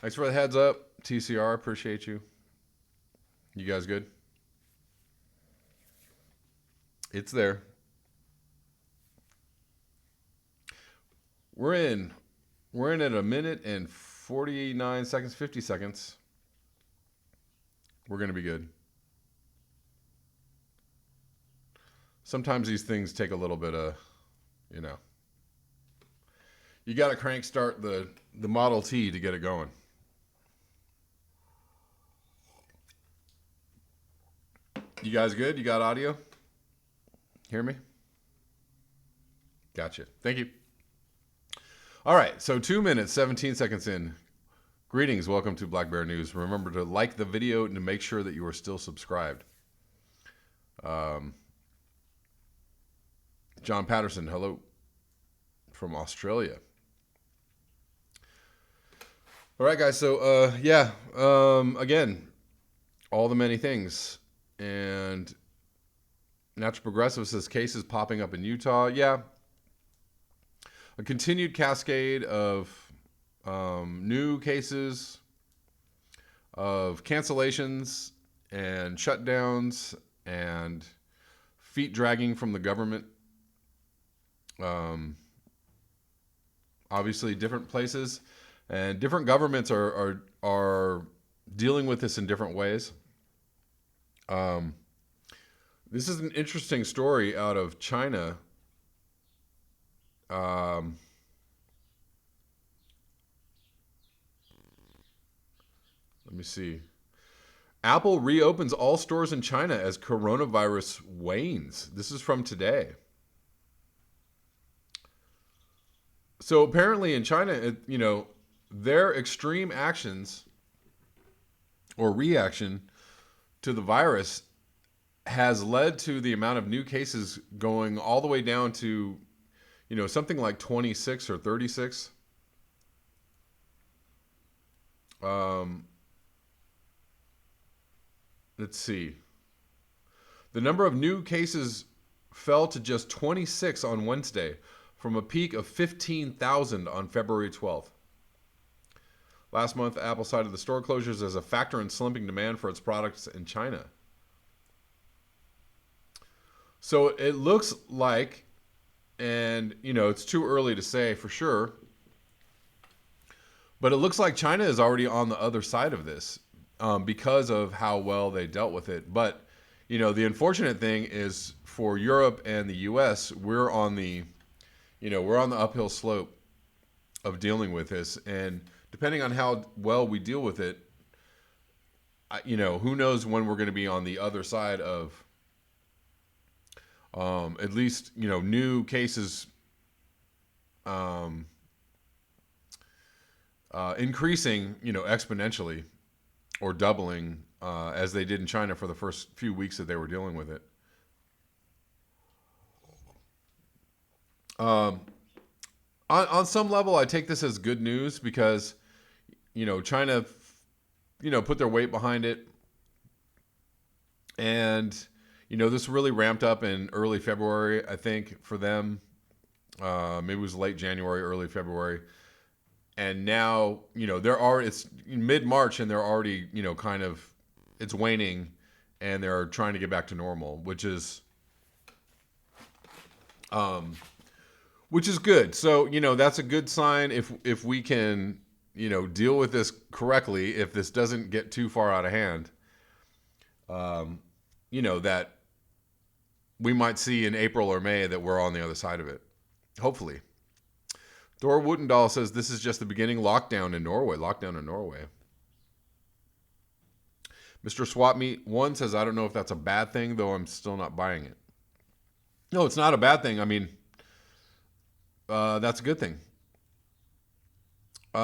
Thanks for the heads up, TCR. Appreciate you. You guys good? It's there. We're in. We're in at a minute and 49 seconds, 50 seconds. We're going to be good. Sometimes these things take a little bit of, you know. You got to crank start the Model T to get it going. You guys good? You got audio? Hear me? Gotcha. Thank you. All right, so 2 minutes, 17 seconds in. Greetings, welcome to Black Bear News. Remember to like the video and to make sure that you are still subscribed. John Patterson, hello from Australia. All right, guys, so again, all the many things. And Natural Progressive says cases popping up in Utah. Yeah, a continued cascade of new cases, of cancellations and shutdowns and feet dragging from the government. Obviously, different places and different governments are dealing with this in different ways. This is an interesting story out of China. Let me see. Apple reopens all stores in China as coronavirus wanes. This is from today. So apparently in China, their extreme actions or reaction to the virus has led to the amount of new cases going all the way down to, something like 26 or 36. Let's see. The number of new cases fell to just 26 on Wednesday from a peak of 15,000 on February 12th. Last month, Apple cited the store closures as a factor in slumping demand for its products in China. So it looks like, and it's too early to say for sure, but it looks like China is already on the other side of this because of how well they dealt with it. But, the unfortunate thing is for Europe and the U.S., we're on the uphill slope of dealing with this. And depending on how well we deal with it, who knows when we're going to be on the other side of at least, new cases increasing, exponentially or doubling as they did in China for the first few weeks that they were dealing with it. On some level, I take this as good news because, China, put their weight behind it. And, this really ramped up in early February, I think, for them. Maybe it was late January, early February. And now, it's mid-March and they're already, it's waning and they're trying to get back to normal, which is good. So, that's a good sign if we can, deal with this correctly, if this doesn't get too far out of hand, that we might see in April or May that we're on the other side of it. Hopefully. Dora Wootendahl says this is just the beginning. Lockdown in Norway. Mr. Swap Meet 1 says, I don't know if that's a bad thing, though I'm still not buying it. No, it's not a bad thing. I mean, that's a good thing. There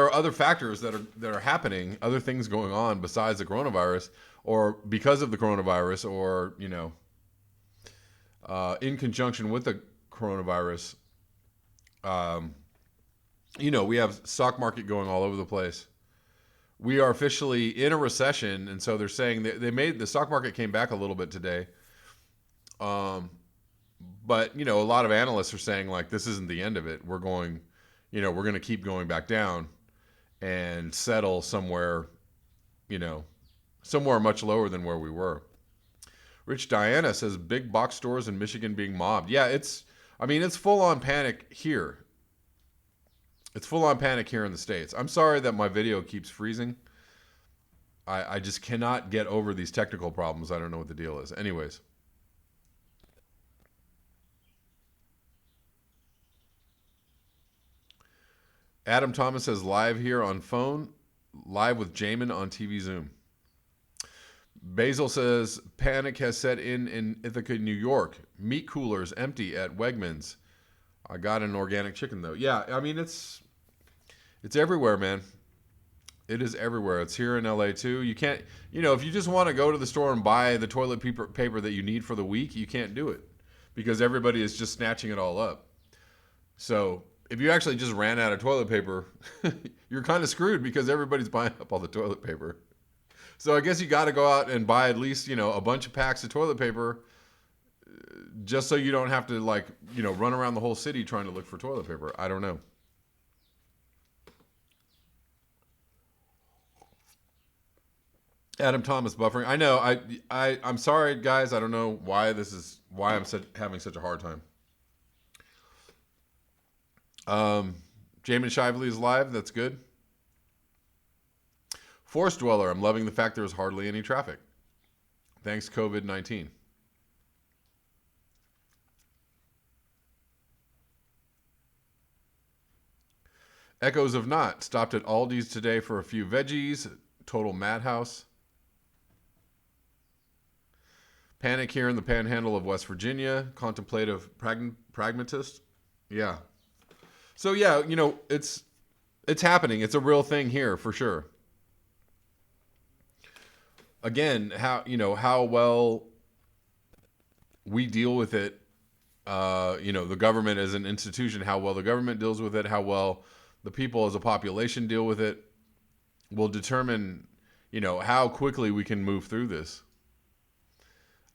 are other factors that are happening, other things going on besides the coronavirus, or because of the coronavirus, or in conjunction with the coronavirus. We have stock market going all over the place. We are officially in a recession, and so they're saying that the stock market came back a little bit today. But a lot of analysts are saying like this isn't the end of it. We're going to keep going back down. and settle somewhere, you know, somewhere much lower than where we were. Rich Diana says big box stores in Michigan being mobbed. Yeah, it's full on panic here. It's full on panic here in the States. I'm sorry that my video keeps freezing. I just cannot get over these technical problems. I don't know what the deal is. Anyways. Adam Thomas says live here on phone, live with Jamin on TV Zoom. Basil says panic has set in Ithaca, New York. Meat coolers empty at Wegmans. I got an organic chicken though. Yeah, I mean it's everywhere, man. It is everywhere. It's here in LA too. You can't, if you just want to go to the store and buy the toilet paper that you need for the week, you can't do it because everybody is just snatching it all up. So if you actually just ran out of toilet paper, you're kind of screwed because everybody's buying up all the toilet paper. So I guess you got to go out and buy at least, a bunch of packs of toilet paper just so you don't have to run around the whole city trying to look for toilet paper. I don't know. Adam Thomas buffering. I know. I'm sorry, guys. I don't know why I'm having such a hard time. Jamin Shively is live. That's good. Forest Dweller. I'm loving the fact there's hardly any traffic. Thanks, COVID-19. Echoes of Not. Stopped at Aldi's today for a few veggies. Total madhouse. Panic here in the panhandle of West Virginia. Contemplative pragmatist. Yeah. So yeah, it's happening. It's a real thing here for sure. Again, how well we deal with it. The government as an institution, how well the government deals with it, how well the people as a population deal with it, will determine, how quickly we can move through this.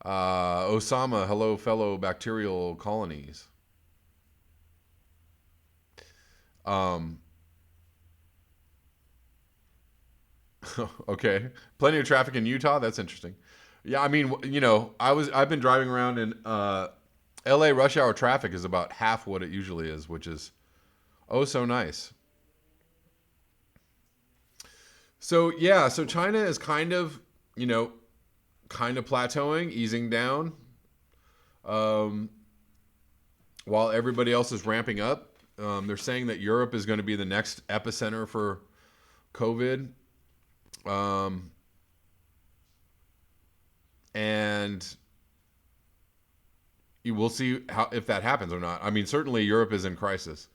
Osama, hello, fellow bacterial colonies. Okay. Plenty of traffic in Utah. That's interesting. Yeah, I mean, I've been driving around in LA rush hour traffic is about half what it usually is, which is oh so nice. So yeah, so China is kind of plateauing, easing down, um, while everybody else is ramping up. They're saying that Europe is going to be the next epicenter for COVID. And you will see if that happens or not. I mean, certainly Europe is in crisis.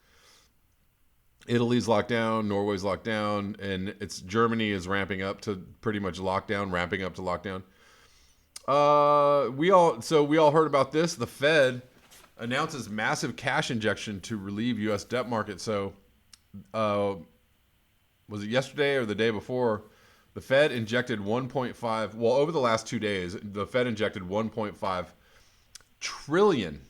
Italy's locked down, Norway's locked down, and Germany is ramping up to pretty much lockdown, ramping up to lockdown. We all heard about this. The Fed announces massive cash injection to relieve U.S. debt market. So, was it yesterday or the day before? The Fed injected 1.5. Well, over the last 2 days, the Fed injected 1.5 trillion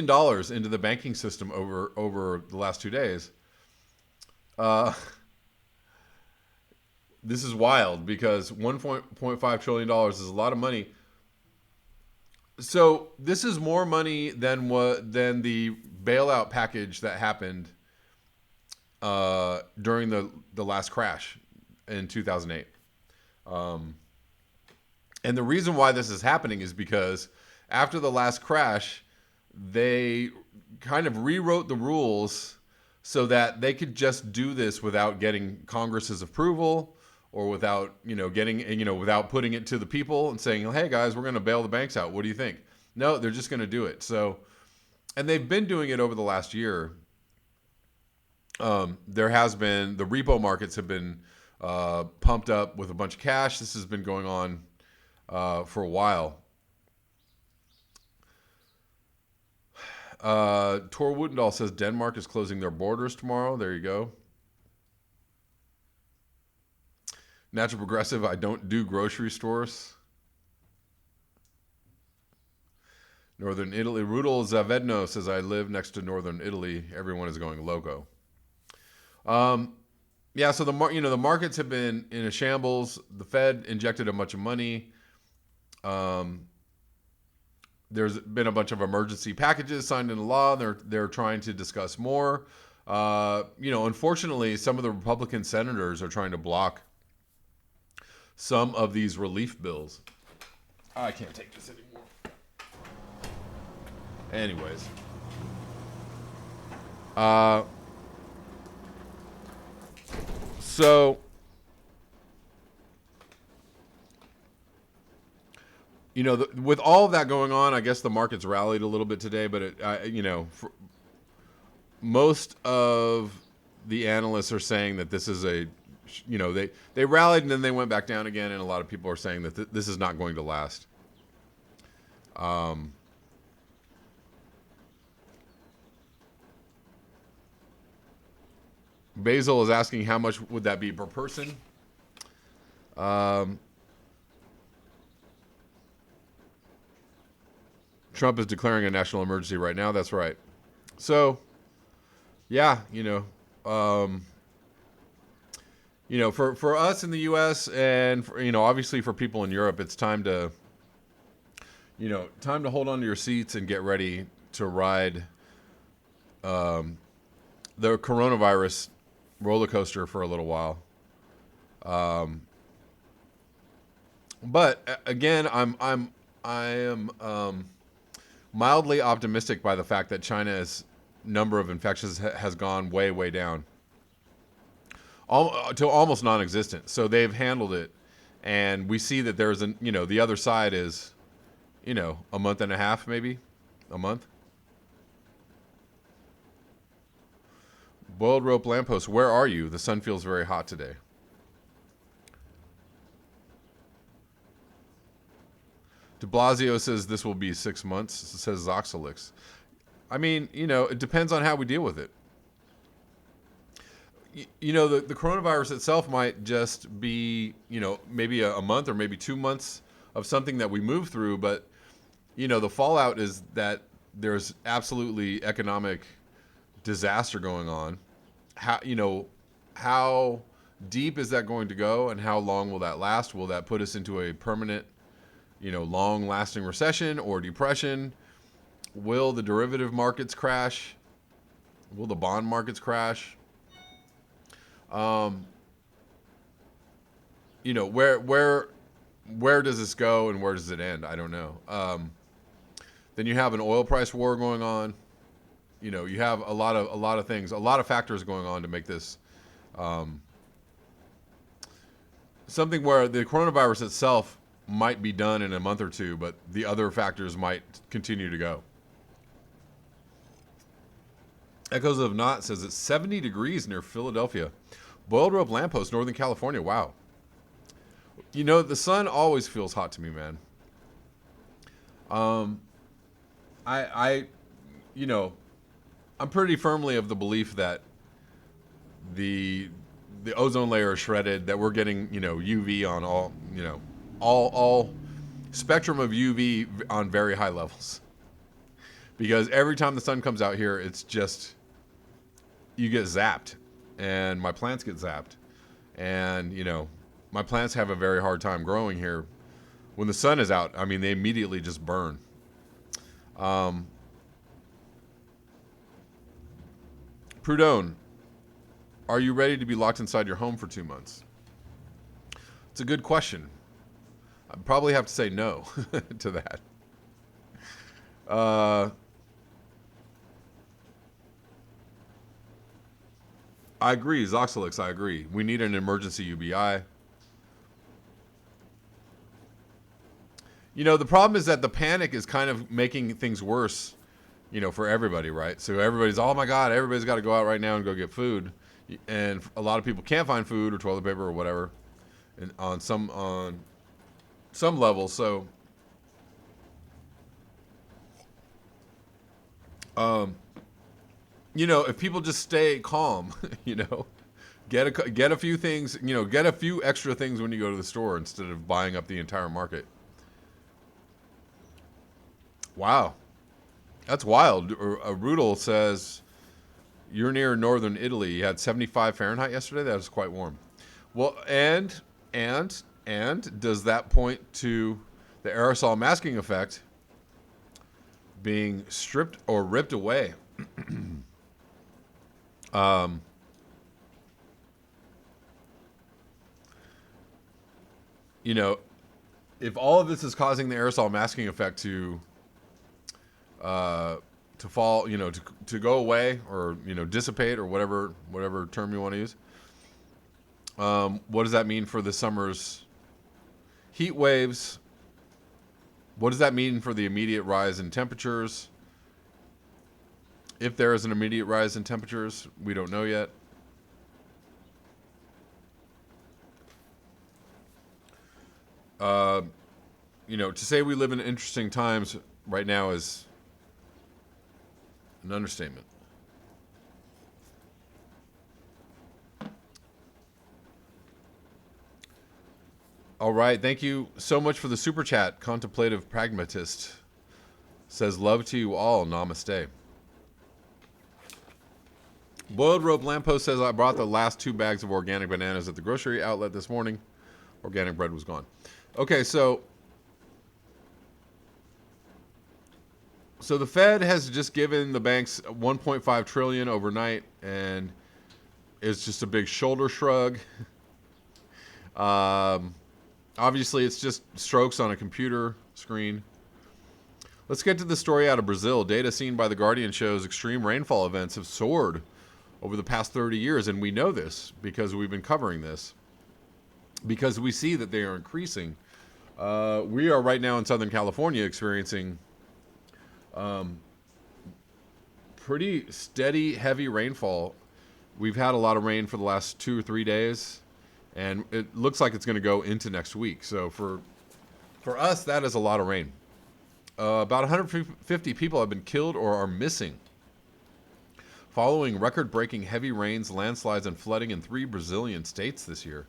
dollars into the banking system over the last 2 days. This is wild because $1.5 trillion is a lot of money. So this is more money than the bailout package that happened during the last crash in 2008. And the reason why this is happening is because after the last crash, they kind of rewrote the rules so that they could just do this without getting Congress's approval or without, without putting it to the people and saying, hey guys, we're going to bail the banks out. What do you think? No, they're just going to do it. So, and they've been doing it over the last year. There has been, the repo markets have been pumped up with a bunch of cash. This has been going on for a while. Tor Woodendahl says Denmark is closing their borders tomorrow. There you go. Natural Progressive, I don't do grocery stores. Northern Italy. Rudel Zavedno says, I live next to Northern Italy. Everyone is going loco. Um, yeah, so the markets have been in a shambles. The Fed injected a bunch of money. Um, there's been a bunch of emergency packages signed into law. They're trying to discuss more. Unfortunately, some of the Republican senators are trying to block some of these relief bills. I can't take this anymore. Anyways, uh, so with all of that going on, I guess the market's rallied a little bit today. But most of the analysts are saying that this is they rallied and then they went back down again, and a lot of people are saying that this is not going to last. Basil is asking how much would that be per person. Um, Trump is declaring a national emergency right now. That's right. So, yeah, for us in the U.S. and obviously for people in Europe, it's time to hold on to your seats and get ready to ride the coronavirus roller coaster for a little while. But again, I am mildly optimistic by the fact that China's number of infections has gone way down, to almost non-existent. So they've handled it, and we see that there's the other side is, a month and a half, maybe a month. Boiled rope lamppost, where are you? The sun feels very hot today. De Blasio says this will be 6 months, says Zoxolix. I mean, it depends on how we deal with it. The coronavirus itself might just be, maybe a month or maybe 2 months of something that we move through. But, the fallout is that there's absolutely economic disaster going on. How deep is that going to go, and how long will that last? Will that put us into a permanent, long-lasting recession or depression? Will the derivative markets crash? Will the bond markets crash? Where does this go and where does it end? I don't know. Then you have an oil price war going on. You have a lot of things, a lot of factors going on to make this something where the coronavirus itself might be done in a month or two, but the other factors might continue to go. Echoes of Not says it's 70 degrees near Philadelphia. Boiled rope lamppost, Northern California. Wow. The sun always feels hot to me, man. I'm pretty firmly of the belief that the ozone layer is shredded, that we're getting, UV on all spectrum of UV on very high levels. Because every time the sun comes out here, it's just, you get zapped, and my plants get zapped. And, my plants have a very hard time growing here. When the sun is out, I mean, they immediately just burn. Prudhone, are you ready to be locked inside your home for 2 months? It's a good question. I'd probably have to say no to that. I agree, Zoxolix, I agree. We need an emergency UBI. The problem is that the panic is kind of making things worse, for everybody, right? So everybody's, oh my God, everybody's got to go out right now and go get food. And a lot of people can't find food or toilet paper or whatever, and on some level. So, if people just stay calm, get a few things, get a few extra things when you go to the store instead of buying up the entire market. Wow. That's wild. Rudel says, you're near northern Italy. You had 75 Fahrenheit yesterday. That was quite warm. Well, and does that point to the aerosol masking effect being stripped or ripped away? You know, if all of this is causing the aerosol masking effect to fall, to go away, or dissipate, or whatever term you want to use, what does that mean for the summer's heat waves? What does that mean for the immediate rise in temperatures? If there is an immediate rise in temperatures, we don't know yet. To say we live in interesting times right now is an understatement. All right. Thank you so much for the super chat. Contemplative Pragmatist says, love to you all. Namaste. Boiled Rope Lamppost says, I brought the last 2 bags of organic bananas at the grocery outlet this morning. Organic bread was gone. Okay, so the Fed has just given the banks 1.5 trillion overnight, and it's just a big shoulder shrug. Obviously, it's just strokes on a computer screen. Let's get to the story out of Brazil. Data seen by The Guardian shows extreme rainfall events have soared over the past 30 years, and we know this because we've been covering this, because we see that they are increasing. We are right now in Southern California experiencing pretty steady, heavy rainfall. We've had a lot of rain for the last 2 or 3 days, and it looks like it's going to go into next week. So for us, that is a lot of rain. About 150 people have been killed or are missing following record-breaking heavy rains, landslides, and flooding in 3 Brazilian states this year.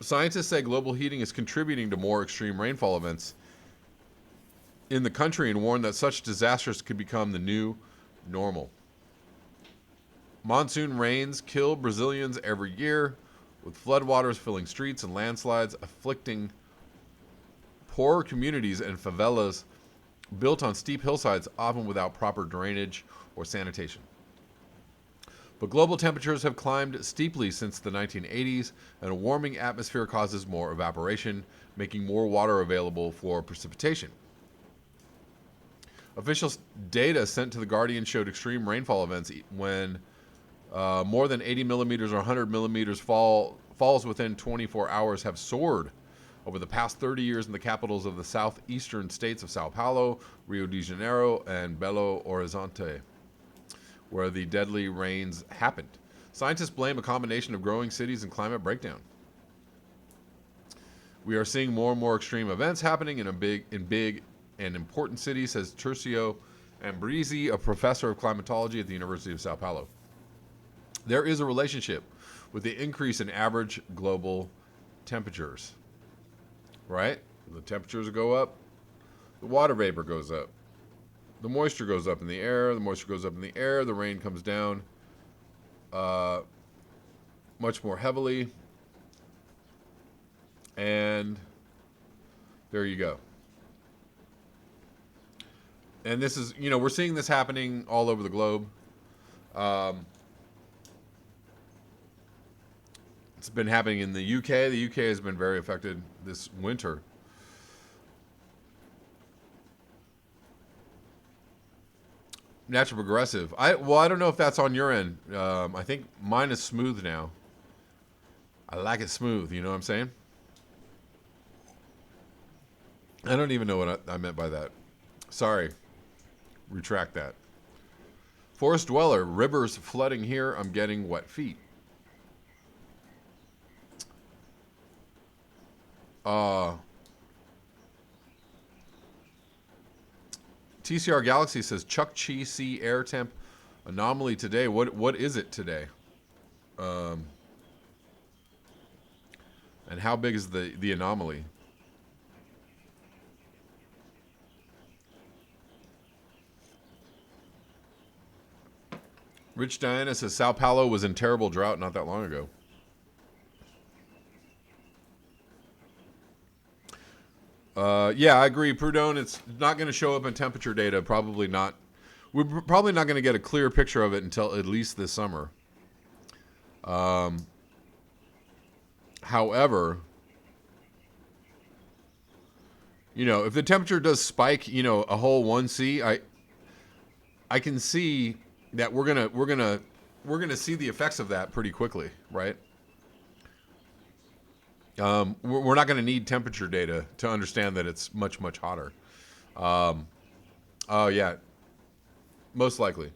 Scientists say global heating is contributing to more extreme rainfall events in the country and warn that such disasters could become the new normal. Monsoon rains kill Brazilians every year, with floodwaters filling streets and landslides afflicting poorer communities and favelas built on steep hillsides, often without proper drainage or sanitation. But global temperatures have climbed steeply since the 1980s, and a warming atmosphere causes more evaporation, making more water available for precipitation. Official data sent to The Guardian showed extreme rainfall events when more than 80 millimeters or 100 millimeters falls within 24 hours have soared over the past 30 years in the capitals of the southeastern states of Sao Paulo, Rio de Janeiro, and Belo Horizonte, where the deadly rains happened. Scientists blame a combination of growing cities and climate breakdown. We are seeing more and more extreme events happening in big and important cities, says Tercio Ambrisi, a professor of climatology at the University of Sao Paulo. There is a relationship with the increase in average global temperatures, right? The temperatures go up, the water vapor goes up. The moisture goes up in the air. The moisture goes up in the air. The rain comes down much more heavily. And there you go. And this is, we're seeing this happening all over the globe. It's been happening in the UK. The UK has been very affected this winter. Natural progressive. I don't know if that's on your end. I think mine is smooth now. I like it smooth. You know what I'm saying? I don't even know what I meant by that. Sorry. Retract that. Forest dweller. Rivers flooding here. I'm getting wet feet. TCR Galaxy says Chuck Chi Sea air temp anomaly today. What is it today? And how big is the anomaly? Rich Diana says Sao Paulo was in terrible drought not that long ago. Yeah, I agree. Prud'homme, it's not going to show up in temperature data. Probably not. We're probably not going to get a clear picture of it until at least this summer. However, if the temperature does spike, a whole 1C, I can see that we're gonna see the effects of that pretty quickly, right? We're not going to need temperature data to understand that it's much, much hotter. Oh, yeah. Most likely.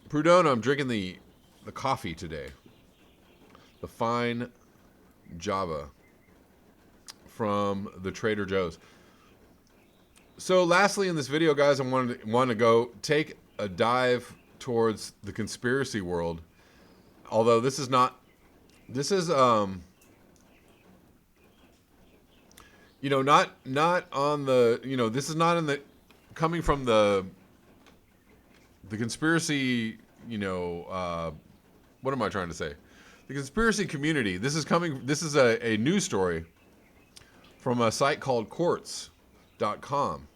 Prud'homme, I'm drinking the coffee today. The fine Java from the Trader Joe's. So lastly in this video, guys, I want to go take a dive towards the conspiracy world. Although this is not not on the, this is not in the, coming from the conspiracy, what am I trying to say? The conspiracy community. This is a news story from a site called Quartz.com.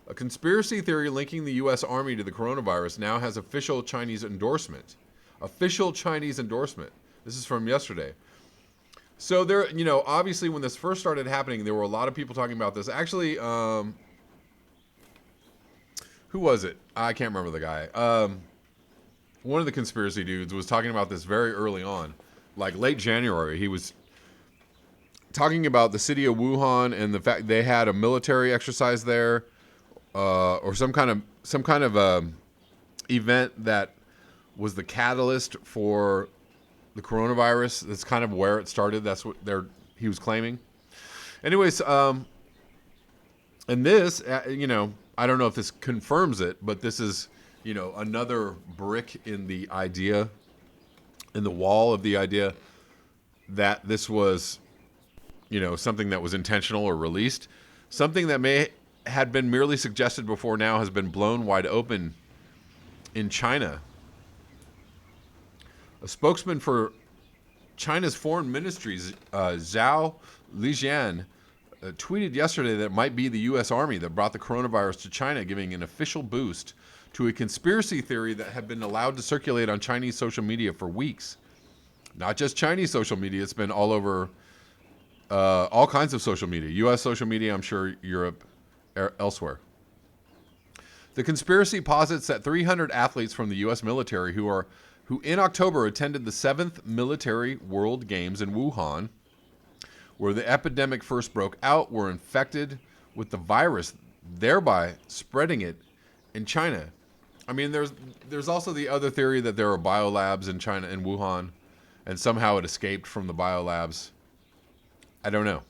A conspiracy theory linking the U.S. Army to the coronavirus now has official Chinese endorsement. Official Chinese endorsement. This is from yesterday. So there, obviously when this first started happening, there were a lot of people talking about this. Actually, who was it? I can't remember the guy. One of the conspiracy dudes was talking about this very early on, like late January. He was talking about the city of Wuhan and the fact they had a military exercise there, or some kind of event that was the catalyst for the coronavirus. That's kind of where it started. That's what he was claiming. Anyways, and this, I don't know if this confirms it, but this is, another brick in the idea, in the wall of the idea that this was, something that was intentional or released. Something that had been merely suggested before now has been blown wide open in China. A spokesman for China's foreign ministries, Zhao Lijian, tweeted yesterday that it might be the U.S. Army that brought the coronavirus to China, giving an official boost to a conspiracy theory that had been allowed to circulate on Chinese social media for weeks. Not just Chinese social media, it's been all over all kinds of social media. U.S. social media, I'm sure Europe, elsewhere. The conspiracy posits that 300 athletes from the U.S. military who in October attended the 7th Military World Games in Wuhan, where the epidemic first broke out, were infected with the virus, thereby spreading it in China. I mean, there's also the other theory that there are biolabs in China, in Wuhan, and somehow it escaped from the biolabs. I don't know.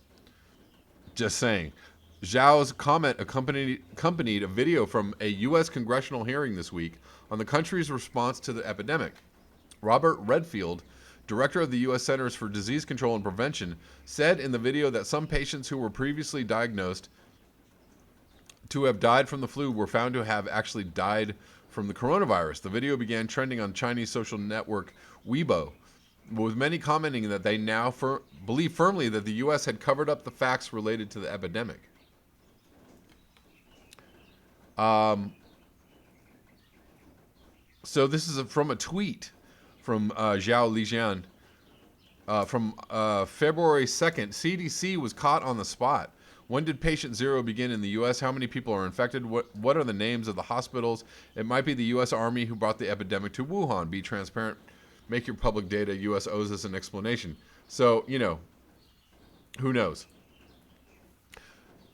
Just saying. Zhao's comment accompanied a video from a U.S. congressional hearing this week on the country's response to the epidemic. Robert Redfield, director of the U.S. Centers for Disease Control and Prevention, said in the video that some patients who were previously diagnosed to have died from the flu were found to have actually died from the coronavirus. The video began trending on Chinese social network Weibo, with many commenting that they now believe firmly that the U.S. had covered up the facts related to the epidemic. So this is from a tweet from Zhao Lijian from February 2nd. CDC was caught on the spot. When did patient zero begin in the U.S.? How many people are infected? What are the names of the hospitals? It might be the U.S. Army who brought the epidemic to Wuhan. Be transparent. Make your public data. U.S. owes us an explanation. So, who knows?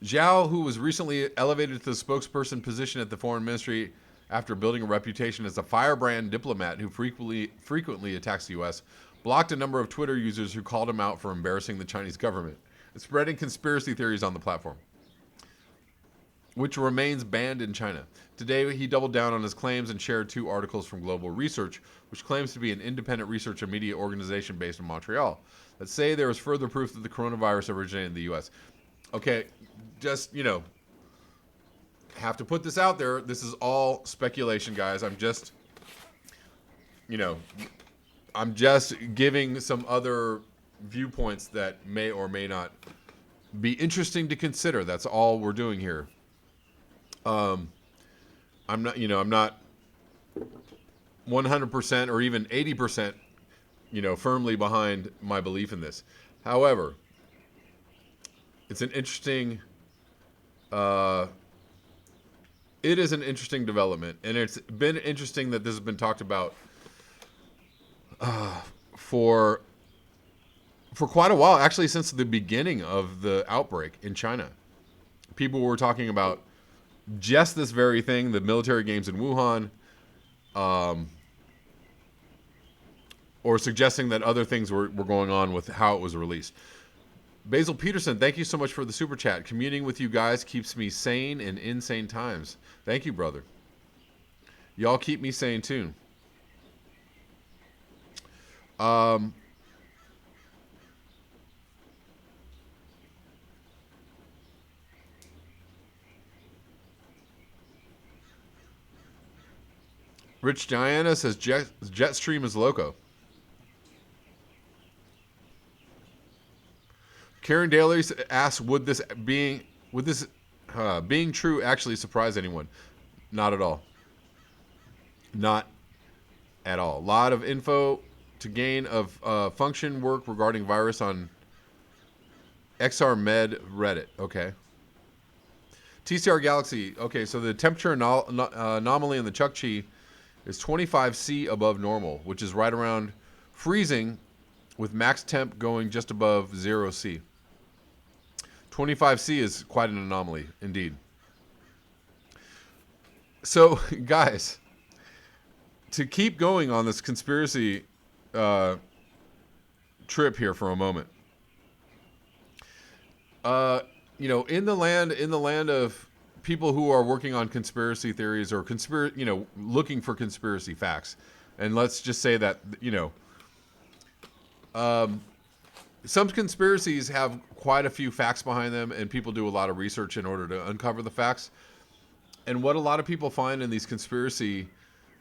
Zhao, who was recently elevated to the spokesperson position at the foreign ministry after building a reputation as a firebrand diplomat who frequently attacks the U.S., blocked a number of Twitter users who called him out for embarrassing the Chinese government and spreading conspiracy theories on the platform, which remains banned in China. Today, he doubled down on his claims and shared 2 articles from Global Research, which claims to be an independent research and media organization based in Montreal, that say there is further proof that the coronavirus originated in the U.S. Okay, just, have to put this out there. This is all speculation, guys. I'm just you know, I'm just giving some other viewpoints that may or may not be interesting to consider. That's all we're doing here. I'm not 100% or even 80%, firmly behind my belief in this. However, it's an interesting, it is an interesting development, and it's been interesting that this has been talked about for quite a while, actually since the beginning of the outbreak in China. People were talking about just this very thing, the military games in Wuhan, or suggesting that other things were going on with how it was released. Basil Peterson, thank you so much for the super chat. Communing with you guys keeps me sane in insane times. Thank you, brother. Y'all keep me sane too. Rich Diana says Jetstream is loco. Karen Daly asks, would this being true actually surprise anyone? Not at all. Not at all. A lot of info to gain of function work regarding virus on XR Med Reddit. Okay. TCR Galaxy. Okay, so the temperature anomaly in the Chukchi is 25 C above normal, which is right around freezing, with max temp going just above 0 C. 25 C is quite an anomaly, indeed. So, guys, to keep going on this conspiracy trip here for a moment, in the land of people who are working on conspiracy theories or looking for conspiracy facts, and let's just say that some conspiracies have quite a few facts behind them, and people do a lot of research in order to uncover the facts. And what a lot of people find in these conspiracy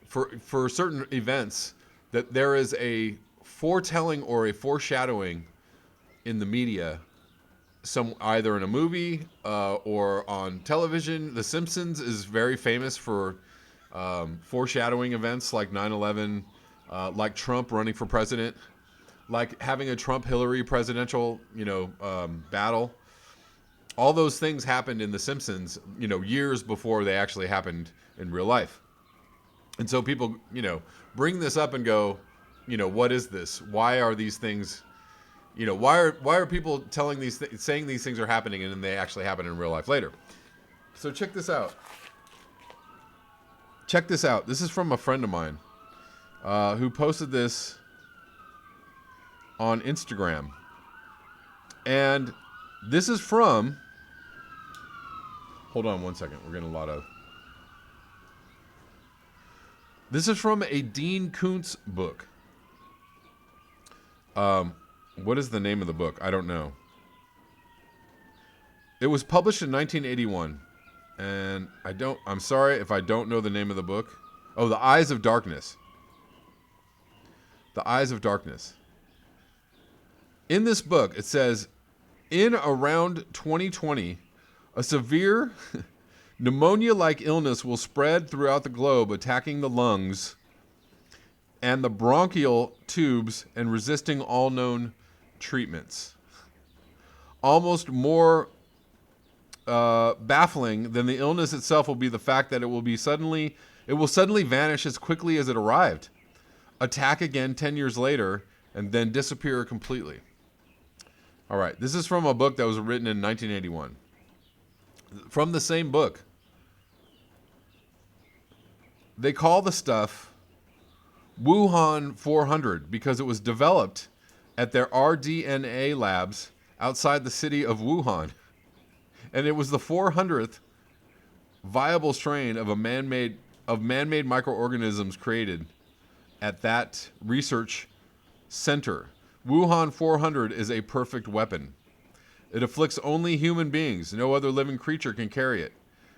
for certain events, that there is a foretelling or a foreshadowing in the media, either in a movie or on television. The Simpsons is very famous for foreshadowing events like 9/11, like Trump running for president, like having a Trump-Hillary presidential, battle. All those things happened in The Simpsons, years before they actually happened in real life. And so people, bring this up and go, what is this? Why are these things, why are people saying these things are happening and then they actually happen in real life later? So check this out. This is from a friend of mine who posted this on Instagram. And this is from, hold on one second, we're getting a lot of, this is from a Dean Koontz book. What is the name of the book? I don't know. It was published in 1981, and I'm sorry if I don't know the name of the book. Oh, The Eyes of Darkness. The Eyes of Darkness. In this book, it says, in around 2020, a severe pneumonia-like illness will spread throughout the globe, attacking the lungs and the bronchial tubes and resisting all known treatments. Almost more baffling than the illness itself will be the fact that it will suddenly vanish as quickly as it arrived, attack again 10 years later, and then disappear completely. All right, this is from a book that was written in 1981. From the same book, they call the stuff Wuhan 400 because it was developed at their rDNA labs outside the city of Wuhan. And it was the 400th viable strain of man-made microorganisms created at that research center. Wuhan 400 is a perfect weapon. It afflicts only human beings. No other living creature can carry it.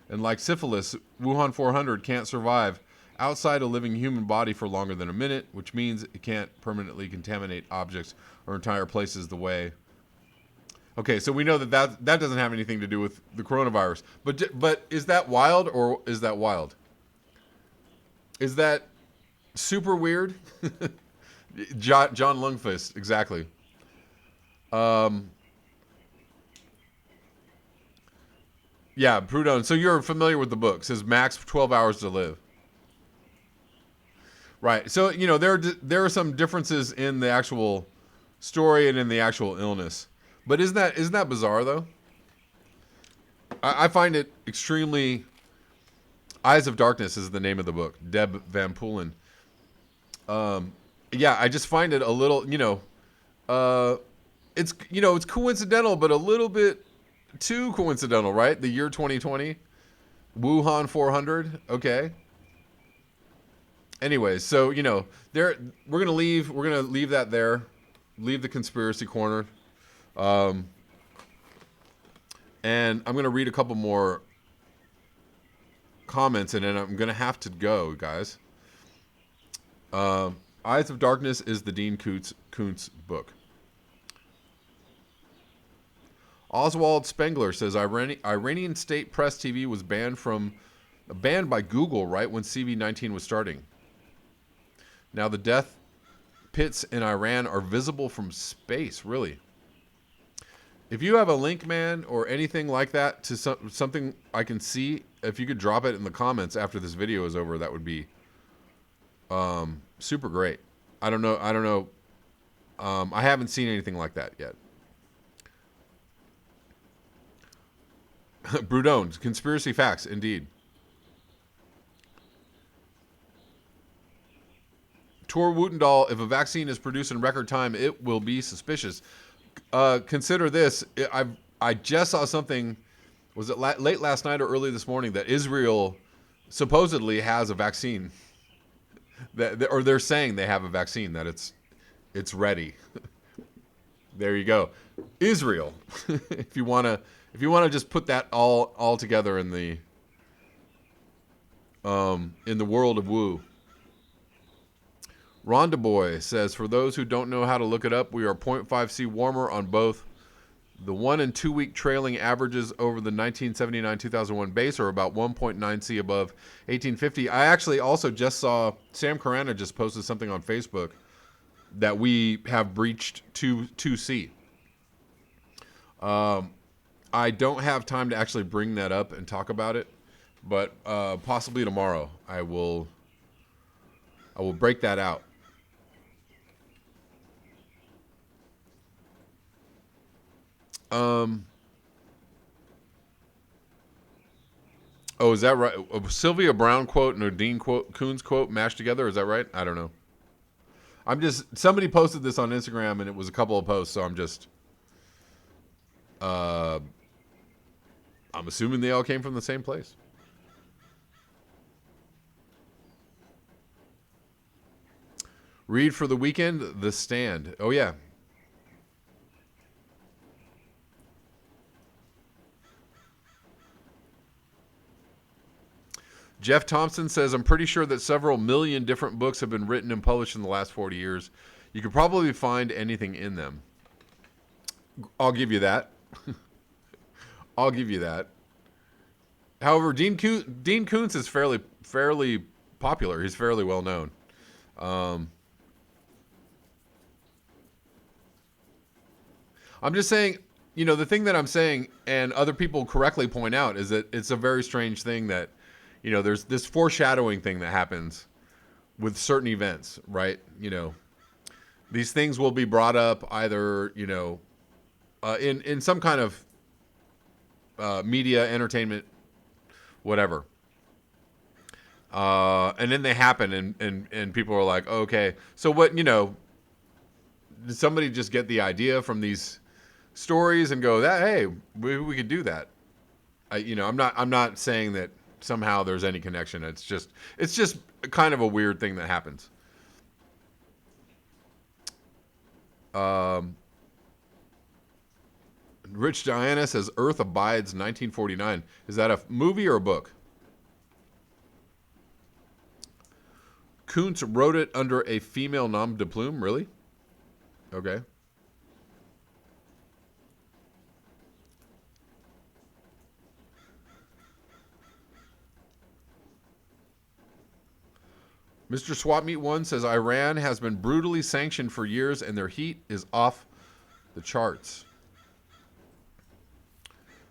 And like syphilis, Wuhan 400 can't survive outside a living human body for longer than a minute, which means it can't permanently contaminate objects or entire places the way. Okay, so we know that doesn't have anything to do with the coronavirus. But is that wild or is that wild? Is that super weird? John Lundqvist, exactly. Yeah, Proudhon. So you're familiar with the book. It says max 12 hours to live. Right. So, there are some differences in the actual story and in the actual illness. But isn't that bizarre, though? I find it extremely... Eyes of Darkness is the name of the book. Deb Van Poelen. Yeah, I just find it a little, it's coincidental, but a little bit too coincidental, right? The year 2020, Wuhan 400. Okay. Anyways, so we're gonna leave that there, leave the conspiracy corner, and I'm gonna read a couple more comments, and then I'm gonna have to go, guys. Eyes of Darkness is the Dean Koontz book. Oswald Spengler says Iranian state press TV was banned by Google right when CV-19 was starting. Now the death pits in Iran are visible from space. Really? If you have a link, man, or anything like that to something I can see, if you could drop it in the comments after this video is over, that would be super great. I don't know. I haven't seen anything like that yet. Proudhon, conspiracy facts, indeed. Tor Wootendahl, if a vaccine is produced in record time, it will be suspicious. Consider this. I just saw something, was it late last night or early this morning, that Israel supposedly has a vaccine. Or they're saying they have a vaccine, that it's ready. There you go. Israel. If you want to just put that all together in the world of woo. Rhonda Boy says, for those who don't know how to look it up, we are 0.5 C warmer on both the 1 and 2 week trailing averages over the 1979-2001 base, are about 1.9 C above 1850. I actually also just saw Sam Carana just posted something on Facebook that we have breached 2 C. I don't have time to actually bring that up and talk about it, but possibly tomorrow I will break that out. Oh, is that right? A Sylvia Brown quote and a Dean Koontz quote mashed together? Is that right? I don't know. Somebody posted this on Instagram and it was a couple of posts, so I'm assuming they all came from the same place. Read for the weekend, The Stand. Oh, yeah. Jeff Thompson says, I'm pretty sure that several million different books have been written and published in the last 40 years. You could probably find anything in them. I'll give you that. I'll give you that. However, Dean Koontz is fairly popular. He's fairly well known. I'm just saying, the thing that I'm saying, and other people correctly point out, is that it's a very strange thing that, there's this foreshadowing thing that happens with certain events, right? These things will be brought up either, in some kind of media, entertainment, whatever. And then they happen, and people are like, oh, okay, so what, did somebody just get the idea from these stories and go, that, hey, we could do that? I'm not saying that somehow there's any connection. It's just kind of a weird thing that happens. Rich Diana says Earth Abides 1949. Is that a movie or a book? Kuntz wrote it under a female nom de plume. Really? Okay. Mr. Swap Meet One says Iran has been brutally sanctioned for years and their heat is off the charts.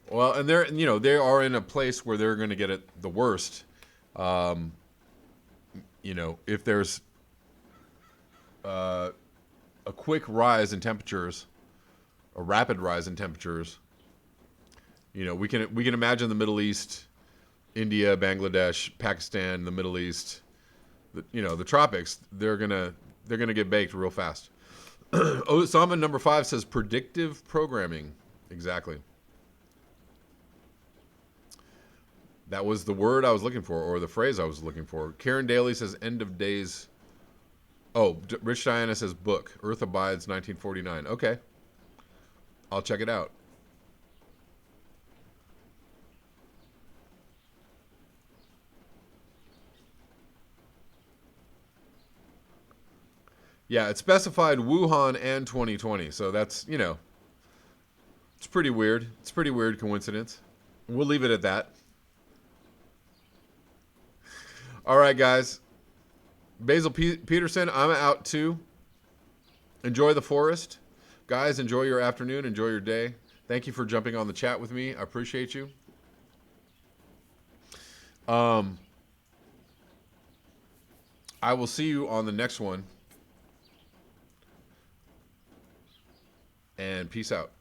Well, and they are in a place where they're going to get it the worst. If there's a quick rise in temperatures, a rapid rise in temperatures, we can imagine the Middle East, India, Bangladesh, Pakistan, the Middle East, the tropics. They're gonna get baked real fast. Osama number 5 says predictive programming. Exactly. That was the word I was looking for, or the phrase I was looking for. Karen Daly says end of days. Oh, Rich Diana says book. Earth Abides 1949. Okay. I'll check it out. Yeah, it specified Wuhan and 2020. So that's, it's pretty weird. It's a pretty weird coincidence. We'll leave it at that. All right, guys. Basil Peterson, I'm out too. Enjoy the forest. Guys, enjoy your afternoon. Enjoy your day. Thank you for jumping on the chat with me. I appreciate you. I will see you on the next one. And peace out.